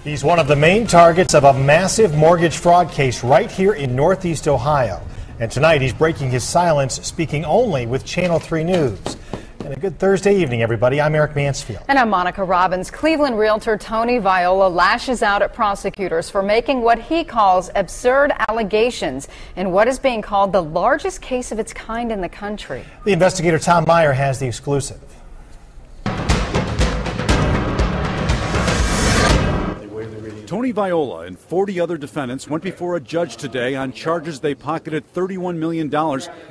He's one of the main targets of a massive mortgage fraud case right here in Northeast Ohio. And tonight he's breaking his silence, speaking only with Channel 3 News. And a good Thursday evening, everybody. I'm Eric Mansfield. And I'm Monica Robbins. Cleveland realtor Tony Viola lashes out at prosecutors for making what he calls absurd allegations in what is being called the largest case of its kind in the country. The investigator Tom Meyer has the exclusive. Tony Viola and 40 other defendants went before a judge today on charges they pocketed $31 million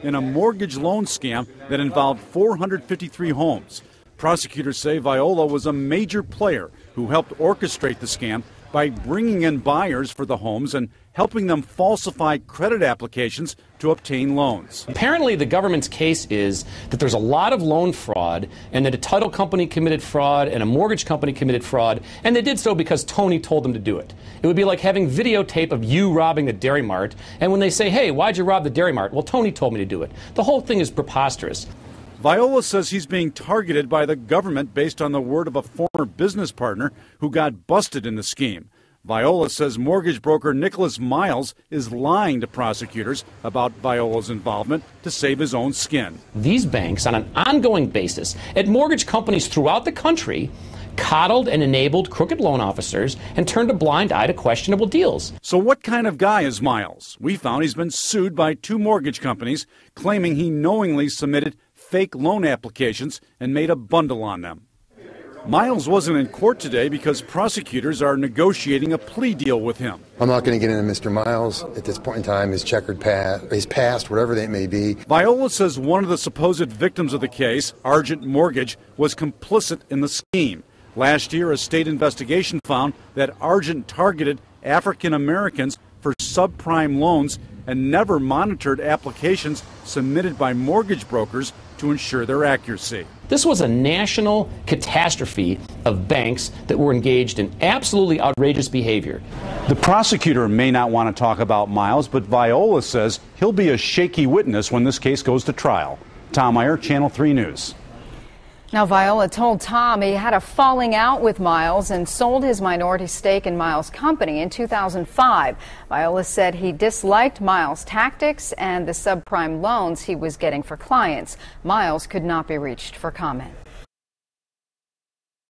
in a mortgage loan scam that involved 453 homes. Prosecutors say Viola was a major player who helped orchestrate the scam by bringing in buyers for the homes and helping them falsify credit applications to obtain loans. Apparently, the government's case is that there's a lot of loan fraud and that a title company committed fraud and a mortgage company committed fraud, and they did so because Tony told them to do it. It would be like having videotape of you robbing the Dairy Mart, and when they say, hey, why'd you rob the Dairy Mart? Well, Tony told me to do it. The whole thing is preposterous. Viola says he's being targeted by the government based on the word of a former business partner who got busted in the scheme. Viola says mortgage broker Nicholas Miles is lying to prosecutors about Viola's involvement to save his own skin. These banks, on an ongoing basis, at mortgage companies throughout the country, coddled and enabled crooked loan officers and turned a blind eye to questionable deals. So what kind of guy is Miles? We found he's been sued by 2 mortgage companies claiming he knowingly submitted fake loan applications and made a bundle on them. Miles wasn't in court today because prosecutors are negotiating a plea deal with him. I'm not going to get into Mr. Miles at this point in time, his checkered past, his past, whatever that may be. Viola says one of the supposed victims of the case, Argent Mortgage, was complicit in the scheme. Last year, a state investigation found that Argent targeted African Americans for subprime loans and never monitored applications submitted by mortgage brokers to ensure their accuracy. This was a national catastrophe of banks that were engaged in absolutely outrageous behavior. The prosecutor may not want to talk about Miles, but Viola says he'll be a shaky witness when this case goes to trial. Tom Meyer, Channel 3 News. Now, Viola told Tom he had a falling out with Miles and sold his minority stake in Miles' company in 2005. Viola said he disliked Miles' tactics and the subprime loans he was getting for clients. Miles could not be reached for comment.